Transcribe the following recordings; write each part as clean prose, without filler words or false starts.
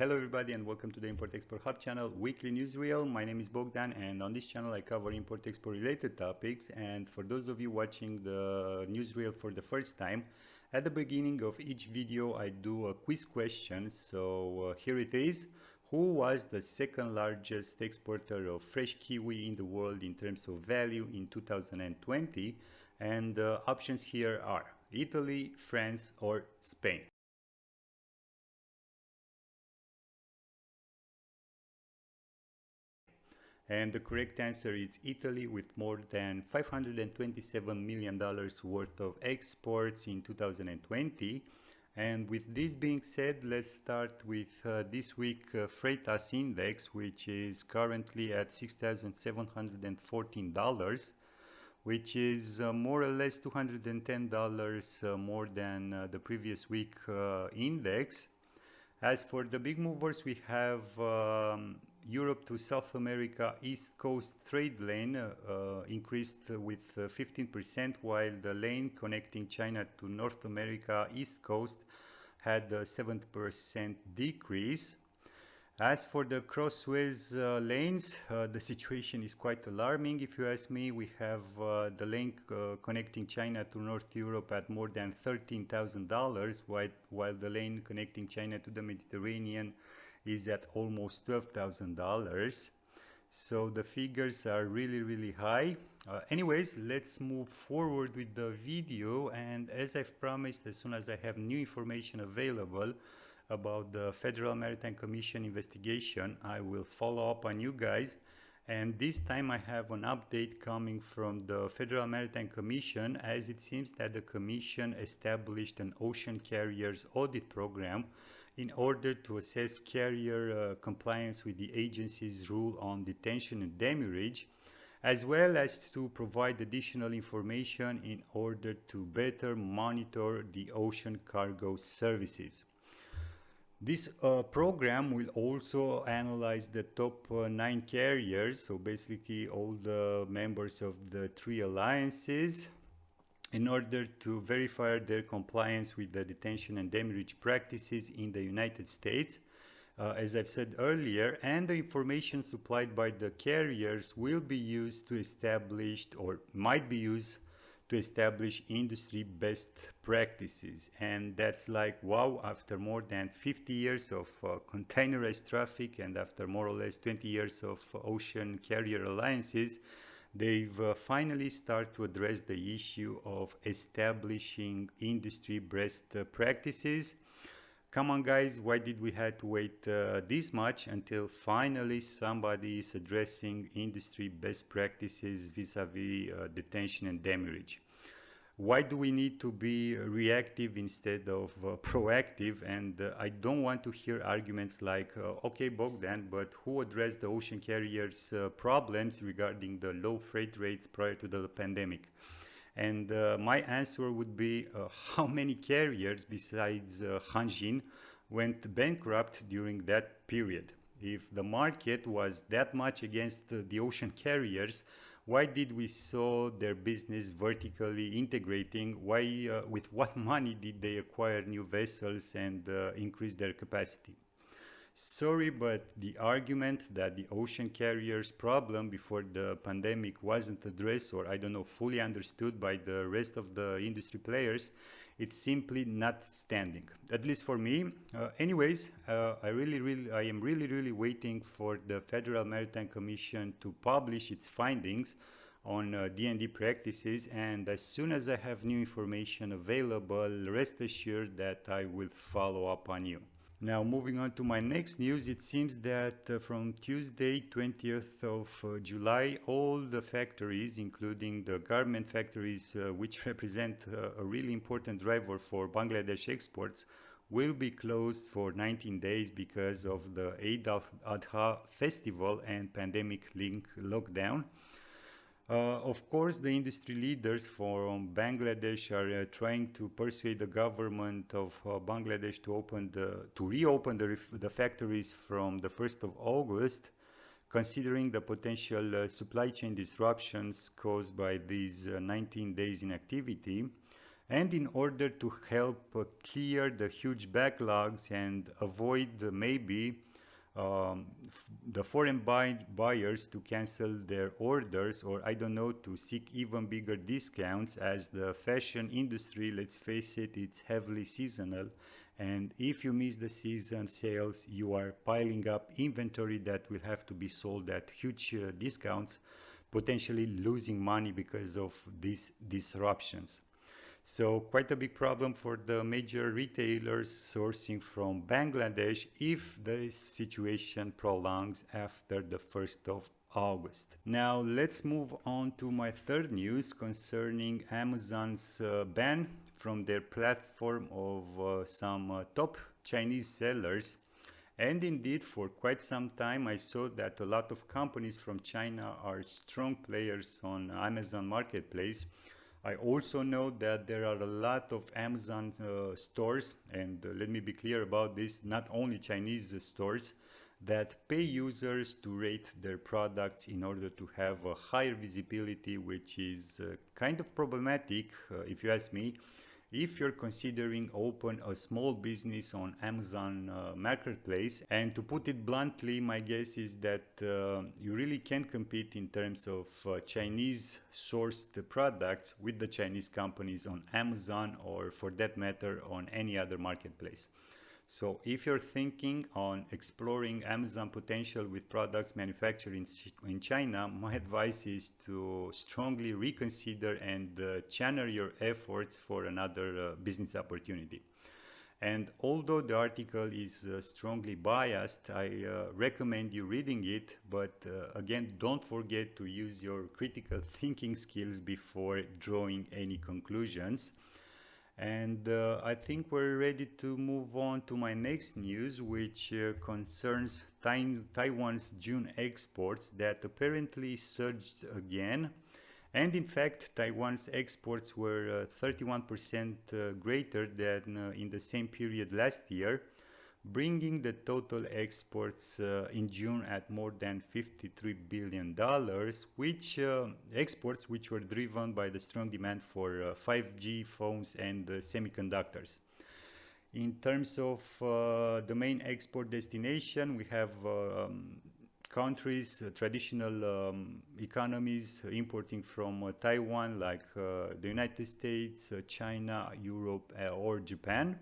Hello everybody and welcome to the Import-Export Hub channel weekly newsreel. My name is Bogdan and on this channel I cover import-export related topics. And for those of you watching the newsreel for the first time, at the beginning of each video I do a quiz question. So here it is. Who was the second largest exporter of fresh kiwi in the world in terms of value in 2020? And the options here are Italy, France or Spain. And the correct answer is Italy, with more than $527 million worth of exports in 2020. And with this being said, let's start with this week FREIGTHOS index, which is currently at $6,714, which is more or less $210 more than the previous week index. As for the big movers, we have Europe to South America East Coast trade lane increased with 15%, while the lane connecting China to North America East Coast had a 7% decrease. As for the cross-Suez lanes, the situation is quite alarming if you ask me. We have the lane connecting China to North Europe at more than $13,000, while the lane connecting China to the Mediterranean is at almost $12,000. So the figures are really high. Anyways, let's move forward with the video, and as I've promised, as soon as I have new information available about the Federal Maritime Commission investigation, I will follow up on you guys. And this time I have an update coming from the Federal Maritime Commission, as it seems that the Commission established an ocean carriers audit program in order to assess carrier compliance with the agency's rule on detention and demurrage, as well as to provide additional information in order to better monitor the ocean cargo services. This program will also analyze the top 9 carriers, so basically all the members of the 3 alliances, in order to verify their compliance with the detention and demurrage practices in the United States. As I've said earlier, and the information supplied by the carriers will be used to establish, or might be used to establish, industry best practices. And that's like, wow, after more than 50 years of containerized traffic and after more or less 20 years of ocean carrier alliances, they've finally started to address the issue of establishing industry best practices. Come on guys, why did we have to wait this much until finally somebody is addressing industry best practices vis-a-vis detention and demurrage? Why do we need to be reactive instead of proactive? And I don't want to hear arguments like, okay Bogdan, but who addressed the ocean carriers problems regarding the low freight rates prior to the pandemic? And my answer would be, how many carriers besides Hanjin went bankrupt during that period? If the market was that much against the ocean carriers, why did we saw their business vertically integrating? Why, with what money did they acquire new vessels and increase their capacity? Sorry, but the argument that the ocean carriers problem before the pandemic wasn't addressed, or I don't know, fully understood by the rest of the industry players, it's simply not standing, at least for me. Anyways, I am really waiting for the Federal Maritime Commission to publish its findings on D&D practices, and as soon as I have new information available, rest assured that I will follow up on you. Now, moving on to my next news, it seems that from Tuesday, 20th of July, all the factories, including the garment factories, which represent a really important driver for Bangladesh exports, will be closed for 19 days because of the Eid al-Adha festival and pandemic-linked lockdown. Of course, the industry leaders from Bangladesh are trying to persuade the government of Bangladesh to reopen the factories from the 1st of August, considering the potential supply chain disruptions caused by these 19 days inactivity. And in order to help clear the huge backlogs and avoid maybe the foreign buyers to cancel their orders, or I don't know, to seek even bigger discounts, as the fashion industry, let's face it, it's heavily seasonal. And if you miss the season sales, you are piling up inventory that will have to be sold at huge discounts, potentially losing money because of these disruptions. So quite a big problem for the major retailers sourcing from Bangladesh if the situation prolongs after the 1st of August. Now let's move on to my third news concerning Amazon's ban from their platform of some top Chinese sellers. And indeed, for quite some time, I saw that a lot of companies from China are strong players on Amazon Marketplace. I also know that there are a lot of Amazon stores, and let me be clear about this, not only Chinese stores, that pay users to rate their products in order to have a higher visibility, which is kind of problematic, if you ask me. If you're considering open a small business on Amazon Marketplace, and to put it bluntly, my guess is that you really can't compete in terms of Chinese sourced products with the Chinese companies on Amazon, or for that matter on any other marketplace. So if you're thinking on exploring Amazon potential with products manufactured in China, my advice is to strongly reconsider and channel your efforts for another business opportunity. And although the article is strongly biased, I recommend you reading it, but again, don't forget to use your critical thinking skills before drawing any conclusions. And I think we're ready to move on to my next news, which concerns Taiwan's June exports that apparently surged again. And in fact, Taiwan's exports were 31% greater than in the same period last year, bringing the total exports in June at more than $53 billion, which exports which were driven by the strong demand for 5G phones and semiconductors. In terms of the main export destination, we have countries, traditional economies importing from Taiwan, like the United States, China, Europe, or Japan.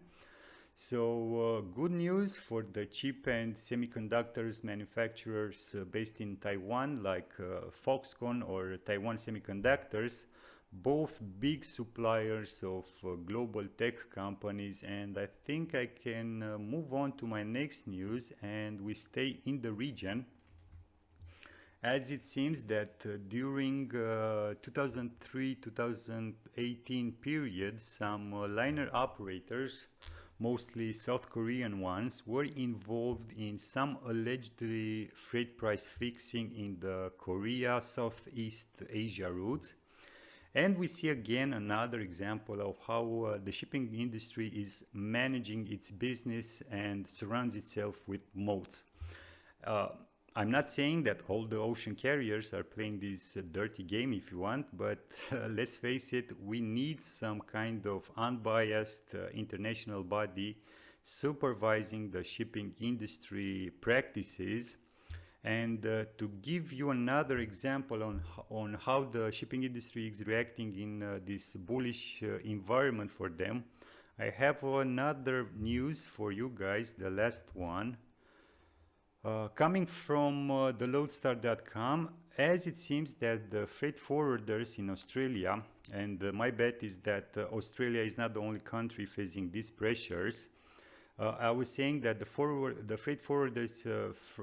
So good news for the chip and semiconductors manufacturers based in Taiwan, like Foxconn or Taiwan Semiconductors, both big suppliers of global tech companies. And I think I can move on to my next news, and we stay in the region, as it seems that during 2003-2018 period, some liner operators, mostly South Korean ones, were involved in some allegedly freight price fixing in the Korea-Southeast Asia routes. And we see again another example of how the shipping industry is managing its business and surrounds itself with moats. I'm not saying that all the ocean carriers are playing this dirty game, if you want, but let's face it, we need some kind of unbiased international body supervising the shipping industry practices. And to give you another example on how the shipping industry is reacting in this bullish environment for them, I have another news for you guys, the last one. Coming from the Lodestar.com, as it seems that the freight forwarders in Australia, and my bet is that Australia is not the only country facing these pressures. I was saying that the freight forwarders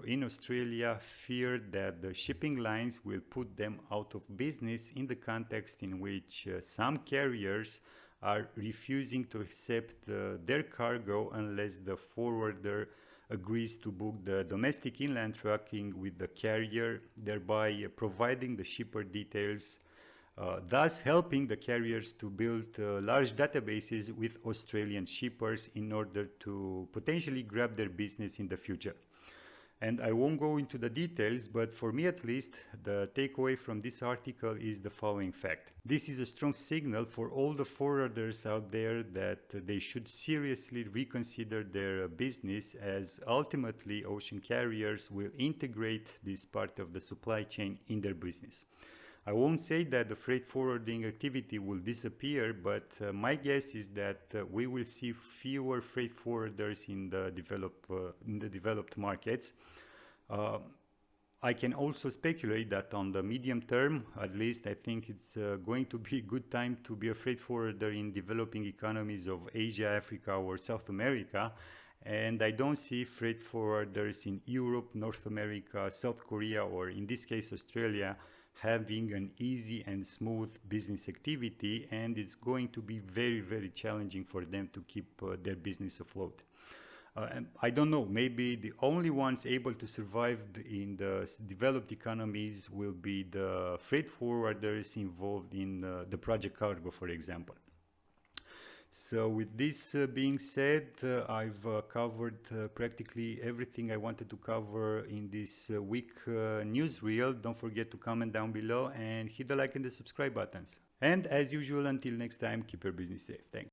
in Australia fear that the shipping lines will put them out of business, in the context in which some carriers are refusing to accept their cargo unless the forwarder agrees to book the domestic inland trucking with the carrier, thereby providing the shipper details, thus helping the carriers to build large databases with Australian shippers in order to potentially grab their business in the future. And I won't go into the details, but for me at least, the takeaway from this article is the following fact. This is a strong signal for all the forwarders out there that they should seriously reconsider their business, as ultimately ocean carriers will integrate this part of the supply chain in their business. I won't say that the freight forwarding activity will disappear, but my guess is that we will see fewer freight forwarders in the developed markets. I can also speculate that on the medium term, at least, I think it's going to be a good time to be a freight forwarder in developing economies of Asia, Africa, or South America. And I don't see freight forwarders in Europe, North America, South Korea, or in this case, Australia, having an easy and smooth business activity, and it's going to be very, very challenging for them to keep their business afloat. And I don't know, maybe the only ones able to survive in the developed economies will be the freight forwarders involved in the project cargo, for example. So with this being said, I've covered practically everything I wanted to cover in this week newsreel. Don't forget to comment down below and hit the like and the subscribe buttons. And as usual, until next time, keep your business safe. Thanks.